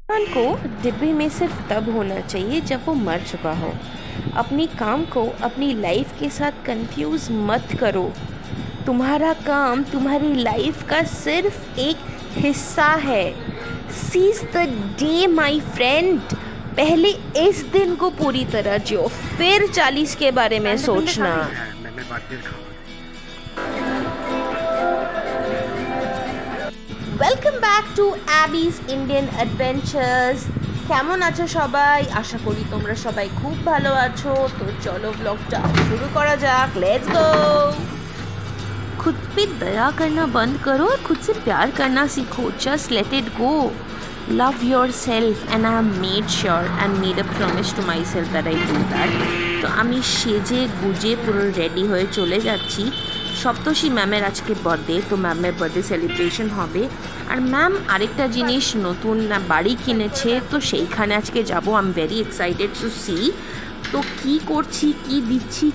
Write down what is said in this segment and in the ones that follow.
इंसान को डिब्बे में सिर्फ तब होना चाहिए जब वो मर चुका हो। अपनी काम को अपनी लाइफ के साथ कंफ्यूज मत करो। तुम्हारा काम तुम्हारी लाइफ का सिर्फ एक हिस्सा है। Seize the day my friend. पहले इस दिन को पूरी तरह जियो, फिर 40 के बारे में सोचना। Welcome back to Abyss Indian adventures. কেমন আছো সবাই? আশা করি তোমরা সবাই খুব ভালো আছো। তো চলো ব্লগটা শুরু করা যাক। লেটস गो। खुद पे दया करना बंद करो और खुद से प्यार करना सीखो। Just let it go. Love yourself and I have made sure and made a promise to myself that I do that. তো আমি সেজে গুজে পুরো রেডি হয়ে চলে যাচ্ছি। সপ্তর্ষি ম্যামের আজকে বার্থডে, তো ম্যামের বার্থডে সেলিব্রেশন হবে। আর ম্যাম আরেকটা জিনিস নতুন বাড়ি কিনেছে, তো সেইখানে আজকে যাব। I am very excited to see. তো কী করছি, কী দিচ্ছি,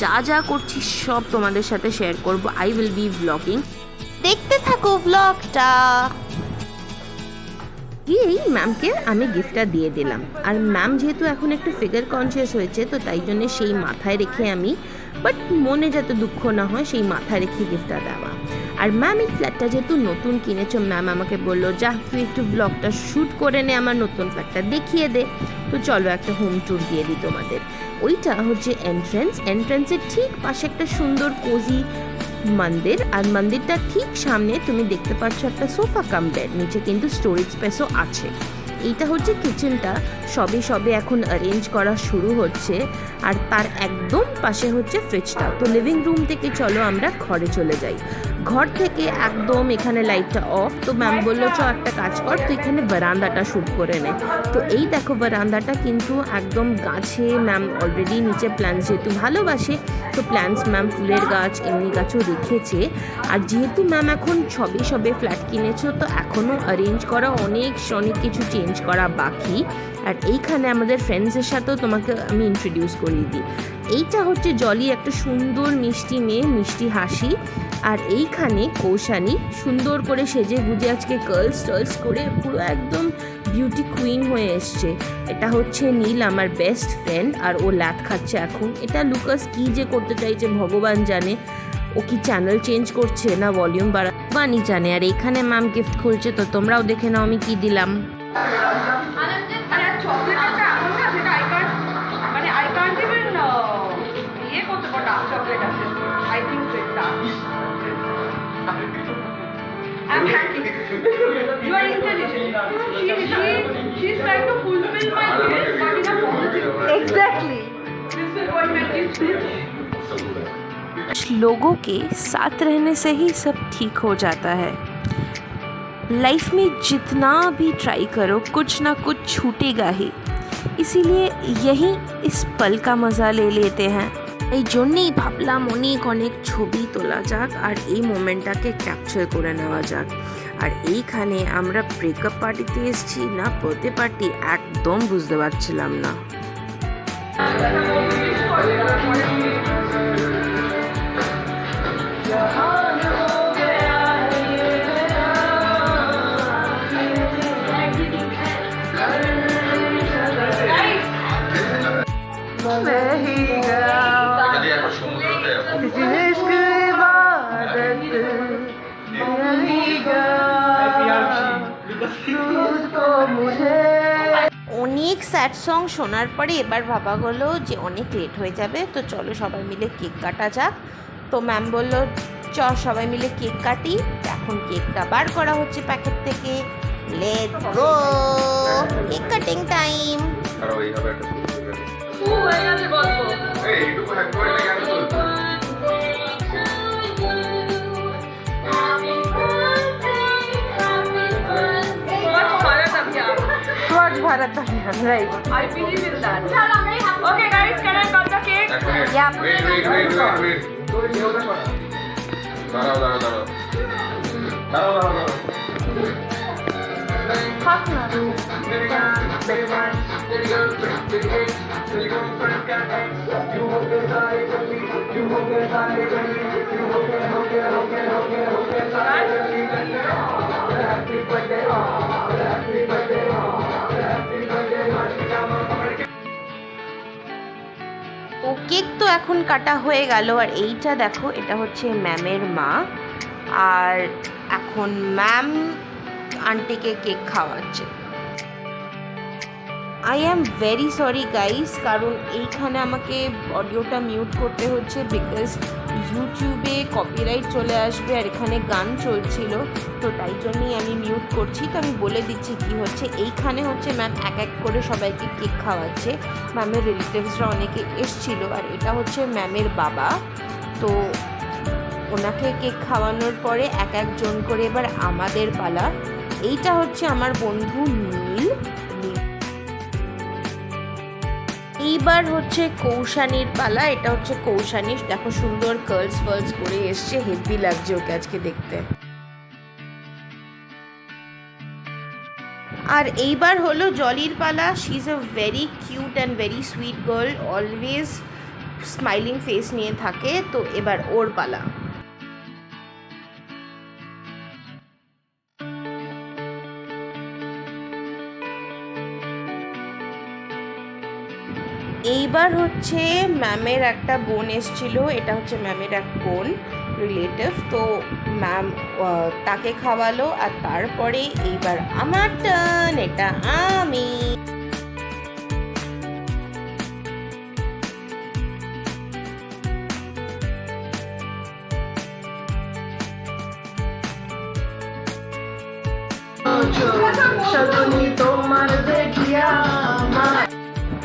যা যা করছি সব তোমাদের সাথে শেয়ার করব। আই উইল বি ব্লগিং, দেখতে থাকো ব্লগটা। এই ম্যামকে আমি গিফটটা দিয়ে দিলাম। আর ম্যাম যেহেতু এখন একটু ফিগার কনসিয়াস হয়েছে, তো তাই জন্য সেই মাথায় রেখে আমি, বাট মনে যাতে দুঃখ না হয় সেই মাথায় রেখে গিফটটা দেওয়া। আর ম্যাম এই ফ্ল্যাটটা যেহেতু নতুন কিনেছো, ম্যাম আমাকে বললো যা তুই একটু ব্লগটা শ্যুট করে নে, আমার নতুন ফ্ল্যাটটা দেখিয়ে দে। তো চলো একটা হোম ট্যুর দিয়ে দিই তোমাদের। ওইটা হচ্ছে এন্ট্রেন্সের ঠিক পাশে একটা সুন্দর কোজি মন্দির। আর মন্দিরটা ঠিক সামনে তুমি দেখতে পাচ্ছ একটা সোফা কাম বেড, নিচে কিন্তু স্টোরেজ স্পেসও আছে। এইটা হচ্ছে কিচেনটা, সবে এখন অ্যারেঞ্জ করা শুরু হচ্ছে। আর তার একদম পাশে হচ্ছে ফ্রিজটা। তো লিভিং রুম থেকে চলো আমরা ঘরে চলে যাই। ঘর থেকে একদম এখানে লাইটটা অফ। তো ম্যাম বললো চ একটা কাজ কর, তো এখানে বারান্দাটা শ্যুট করে নে। তো এই দেখো বারান্দাটা কিন্তু একদম গাছে। ম্যাম অলরেডি নিচে প্ল্যান্টস যেহেতু ভালোবাসে, তো প্ল্যান্টস ম্যাম ফুলের গাছ এমনি গাছও রেখেছে। আর যেহেতু ম্যাম এখন সবে ফ্ল্যাট কিনেছো, তো এখনও অ্যারেঞ্জ করা অনেক কিছু চেঞ্জ করা বাকি। আর এইখানে আমাদের ফ্রেন্ডসের সাথেও তোমাকে আমি ইন্ট্রোডিউস করিয়ে দিই। এইটা হচ্ছে জলি, একটা সুন্দর মিষ্টি মেয়ে, মিষ্টি হাসি। আর এইখানে কৌশানী সুন্দর করে সেজে গুজে আজকে কার্লস করে পুরো একদম বিউটি কুইন হয়ে এসছে। এটা হচ্ছে নীল, আমার বেস্ট ফ্রেন্ড, আর ও ল্যাদ খাচ্ছে এখন। এটা লুকাস কি যে করতে চাইছে ভগবান জানে। ও কি চ্যানেল চেঞ্জ করছে না ভলিউম বাড়ানি জানে। আর এখানে ম্যাম গিফট খুলছে, তো তোমরাও দেখে নাও আমি কি দিলাম। I'm happy. You are intelligent. She's trying to fulfill my wish, but in a positive way. Exactly. This will go in my gift. कुछ लोगों के साथ रहने से ही सब ठीक हो जाता है। लाइफ में जितना भी ट्राई करो, कुछ ना कुछ छूटेगा ही। इसीलिए यही इस पल का मज़ा ले लेते हैं। এই জন্যেই ভাবলাম অনেক ছবি তোলা যাক আর এই মোমেন্টটাকে ক্যাপচার করে নেওয়া যাক। আর এইখানে আমরা ব্রেকআপ পার্টিতে এসেছি না বার্থডে পার্টি, একদম বুঝতে পারছিলাম না। অনেক স্যাড সং শোনার পরে এবার ভাবা হলো যে অনেক লেট হয়ে যাবে, তো চলো সবাই মিলে কেক কাটা যাক। তো ম্যাম বললো চ সবাই মিলে কেক কাটি। এখন কেকটা বার করা হচ্ছে প্যাকেট থেকে। Let's go, cake cutting time. Bharat Abhiyan, right? I believe in that. Okay, guys, can I cut the cake? Yeah. Wait. Cake তো এখন কাটা হয়ে গেল, আর এইটা দেখো, এটা হচ্ছে ম্যামের মা, আর এখন ম্যাম আন্টিকে কেক খাওয়াচ্ছে। I am very sorry guys, কারণ এইখানে আমাকে অডিওটা মিউট করতে হচ্ছে বিকজ ইউটিউবে কপিরাইট চলে আসবে, আর এখানে গান চলছিল, তো তাই জন্যই আমি মিউট করছি। তো আমি বলে দিচ্ছি কি হচ্ছে। এইখানে হচ্ছে ম্যাম এক এক করে সবাইকে কেক খাওয়াচ্ছে। ম্যামের রিলেটিভসরা অনেকে এসছিল, আর এটা হচ্ছে ম্যামের বাবা। তো ওনাকে কেক খাওয়ানোর পরে এক একজন করে এবার আমাদের পালা। এইটা হচ্ছে আমার বন্ধু নীল। এইবার হচ্ছে কৌশানীর পালা। এটা হচ্ছে কৌশানী, দেখো সুন্দর কার্লস ফার্লস করে এসছে, হেভি লাগছে ওকে আজকে দেখতে। আর এইবার হলো জলির পালা। She is a very cute and very sweet girl, always smiling face নিয়ে থাকে। তো এবার ওর পালা। এইবার হচ্ছে ম্যামের একটা বোন এসছিল, এটা হচ্ছে ম্যামের এক বোন রিলেটিভ। তো ম্যাম তাকে খাওয়ালো, আর তারপরে এইবার আমার টার্ন, এটা আমি।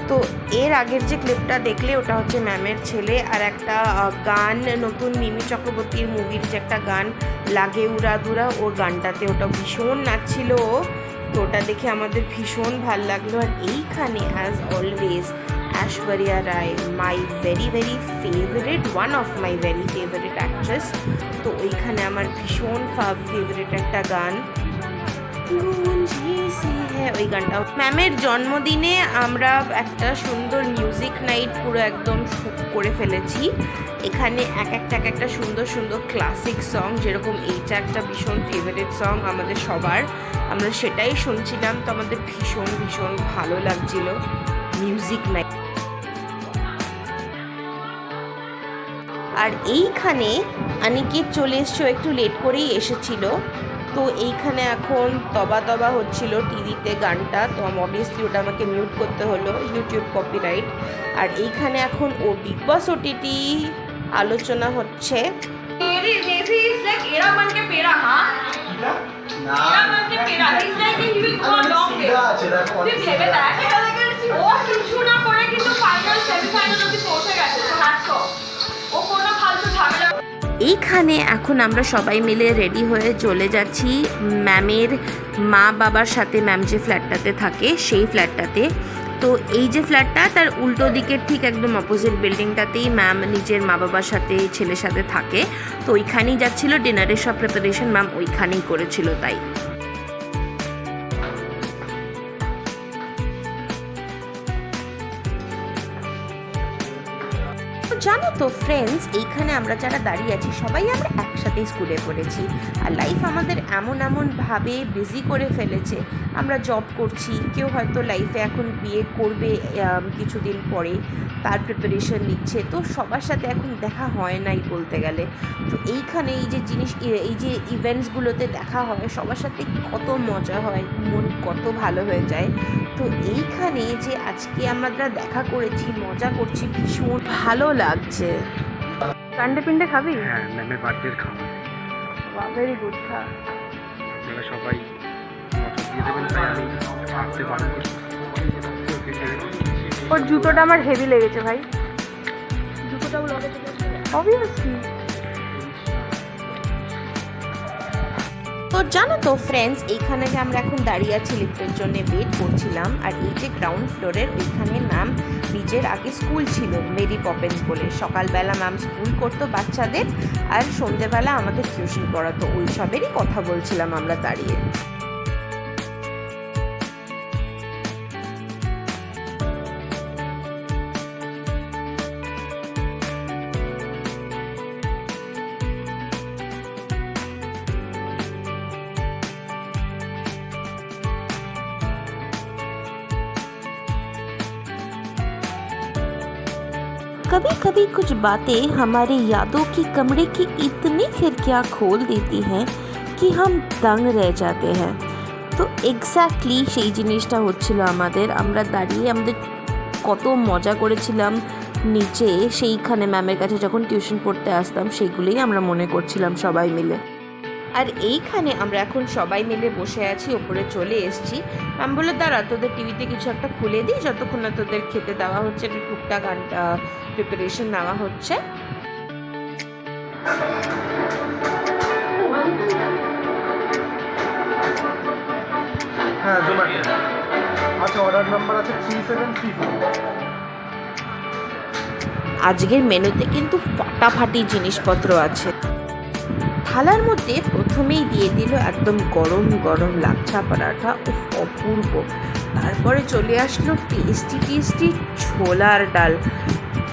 তো এর আগের যে ক্লিপটা দেখলে ওটা হচ্ছে ম্যামের ছেলে, আর একটা গান নতুন মিমি চক্রবর্তীর মুভির যে একটা গান লাগে উড়া দুরা, ওর গানটাতে ওটা ভীষণ নাচছিল ও। তো ওটা দেখে আমাদের ভীষণ ভাল লাগলো। আর এইখানে as always Aishwarya Rai, my very very favourite, one of my very favourite actress. তো ওইখানে আমার ভীষণ ফেভারিট একটা গান ওই গানটা। ম্যামের জন্মদিনে আমরা একটা সুন্দর মিউজিক নাইট পুরো একদম করে ফেলেছি। এখানে এক একটা সুন্দর সুন্দর ক্লাসিক সং, যেরকম এইটা একটা ভীষণ ফেভারিট সং আমাদের সবার, আমরা সেটাই শুনছিলাম। তো আমাদের ভীষণ ভীষণ ভালো লাগছিল মিউজিক নাইট। আর এইখানে অনিকেত চলে এসছো, একটু লেট করেই এসেছিল। তো এইখানে এখন তবা হচ্ছিল টিভিতে গানটা, তো অবভিয়াসলি ওটা আমাকে মিউট করতে হলো, ইউটিউব কপিরাইট। আর এইখানে এখন ও বিগ বস ওটিটি আলোচনা হচ্ছে। এইখানে এখন আমরা সবাই মিলে রেডি হয়ে চলে যাচ্ছি ম্যামের মা বাবার সাথে। ম্যাম যে ফ্ল্যাটটাতে থাকে সেই ফ্ল্যাটটাতে, তো এই যে ফ্ল্যাটটা তার উল্টো দিকের ঠিক একদম অপোজিট বিল্ডিংটাতেই ম্যাম নিজের মা বাবার সাথে ছেলের সাথে থাকে। তো ওইখানেই যাচ্ছিল, ডিনারের সব প্রিপারেশন ম্যাম ওইখানেই করেছিল। তাই জানো তো ফ্রেন্ডস, এইখানে আমরা যারা দাঁড়িয়ে আছি সবাই আমরা একসাথেই স্কুলে পড়েছি, আর লাইফ আমাদের এমনভাবে বিজি করে ফেলেছে। আমরা জব করছি, কেউ হয়তো লাইফে এখন বিয়ে করবে কিছুদিন পরে, তার প্রিপারেশন নিচ্ছে, তো সবার সাথে এখন দেখা হয় নাই বলতে গেলে। তো এইখানে এই যে এই যে ইভেন্টসগুলোতে দেখা হয়, সবার সাথে কত মজা হয়, মন কত ভালো হয়ে যায়। তো এইখানে যে আজকে আমরা দেখা করেছি, মজা করছি, ভীষণ ভালো লাগছে। সানডে পিন্ডে খাবি? হ্যাঁ, ম্যামের বার্থডের খাওয়া। Very good. খা, আপনারা সবাই মজা দিয়ে দেবেন, তাই আমি ভাবতে পারবো। ওর জুতোটা আমার হেভি লেগেছে ভাই, জুতোটাও অবভিয়াসলি। তো জানো তো ফ্রেন্ডস, এইখানে যে আমরা এখন দাঁড়িয়ে আছি লিফটের জন্য ওয়েট করছিলাম, আর এই যে গ্রাউন্ড ফ্লোরের ওইখানে ম্যাম নিজের আগে স্কুল ছিল মেরি পপেন্স বলে। সকালবেলা ম্যাম স্কুল করতো বাচ্চাদের, আর সন্ধেবেলা আমাদের টিউশন পড়াতো। ওই সবেরই কথা বলছিলাম আমরা দাঁড়িয়ে। कभी कभी कुछ बातें हमारे यादों की कमरे की इतनी खिड़कियाँ खोल देती हैं कि हम दंग रह जाते हैं। তো এক্স্যাক্টলি সেই জিনিসটা হচ্ছিল আমাদের। আমরা দাঁড়িয়ে আমাদের কত মজা করেছিলাম নিচে, সেইখানে ম্যামের কাছে যখন টিউশন পড়তে আসতাম সেইগুলোই আমরা মনে করছিলাম সবাই মিলে। আর এইখানে আমরা এখন সবাই মিলে বসে আছি, ওপরে চলে এসেছি। ম্যাম বলে দাঁড়া তোদের টিভিতে কিছু একটা খুলে দিই যতক্ষণ না তোদের খেতে দেওয়া হচ্ছে, একটা টুকটাক প্রিপারেশন নেওয়া হচ্ছে। হ্যাঁ জোম্যাটো। আচ্ছা অর্ডার নাম্বার আছে 3734। আজকের মেনুতে কিন্তু ফাটাফাটি জিনিসপত্র আছে। থালার মধ্যে প্রথমেই দিয়ে দিল একদম গরম গরম লাচ্ছা পরাঠা, অপূর্ব। তারপরে চলে আসলো টেস্টি টেস্টি ছোলার ডাল।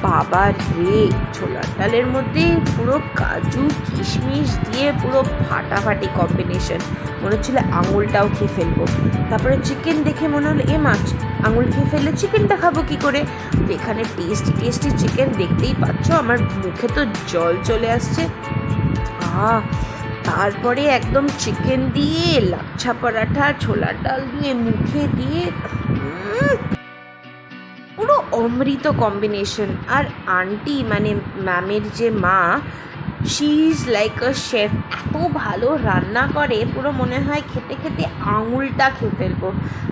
বাবা রে, ছোলার ডালের মধ্যে পুরো কাজু কিশমিশ দিয়ে পুরো ফাটাফাটি কম্বিনেশন, মনে হচ্ছিল আঙুলটাও খেয়ে ফেলবো। তারপরে চিকেন দেখে মনে হলো এ মাছ, আঙুল খেয়ে ফেললে চিকেনটা খাবো কী করে। তো এখানে টেস্টি টেস্টি চিকেন দেখতেই পাচ্ছ, আমার মুখে তো জল চলে আসছে। তারপরে একদম চিকেন দিয়ে লাচ্ছা পরাঠা, ছোলার ডাল দিয়ে মুখে দিয়ে পুরো অমৃত কম্বিনেশন। আর আন্টি মানে ম্যামের যে মা, she is like a chef, এত ভালো রান্না করে পুরো মনে হয় খেতে খেতে আঙুলটা খেয়ে ফেলবো।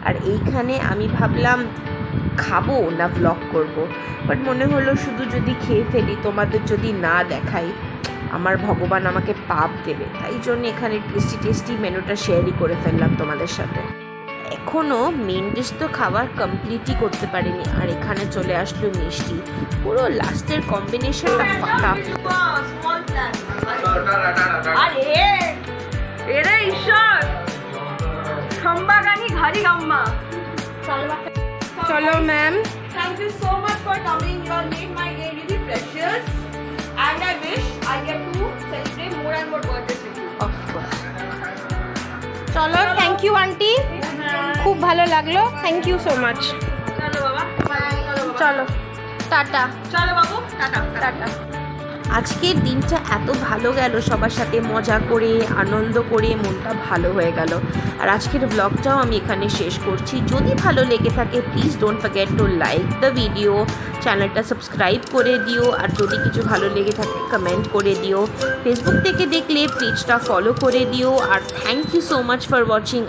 আর এইখানে আমি ভাবলাম খাবো না ব্লগ করব, বাট মনে হলো শুধু যদি খেয়ে ফেলি, তোমাদের যদি না দেখাই আমার ভগবান আমাকে পাপ দেবে, তাই জন্য এখানে টেস্টি টেস্টি মেনুটা শেয়ারই করে ফেললাম তোমাদের সাথে। এখনও মেন ডিশ তো খাবার কমপ্লিটই করতে পারিনি, আর এখানে চলে আসলো মিষ্টি। পুরো লাস্টের কম্বিনেশনটা ফাটা। আরে এরে ঈশ্বর, খম্বা গানি ঘাড়ি গাম্মা। চলো ma'am. Thank you so much for coming. You all made my day really precious, and I wish I get to celebrate more and more birthdays with you. চলো, থ্যাংক ইউ আন্টি, খুব ভালো লাগলো, thank you so much. চলো বাবা, চলো tata. চলো বাবু, tata tata. আজকের দিনটা এত ভালো গেল, সবার সাথে মজা করে আনন্দ করে মনটা ভালো হয়ে গেল। আর আজকের ব্লগটাও আমি এখানে শেষ করছি। যদি ভালো লেগে থাকে please don't forget to like the video, চ্যানেলটা সাবস্ক্রাইব করে দিও, আর যদি কিছু ভালো লেগে থাকে কমেন্ট করে দিও। ফেসবুক থেকে দেখলে পেজটা ফলো করে দিও। আর thank you so much for watching.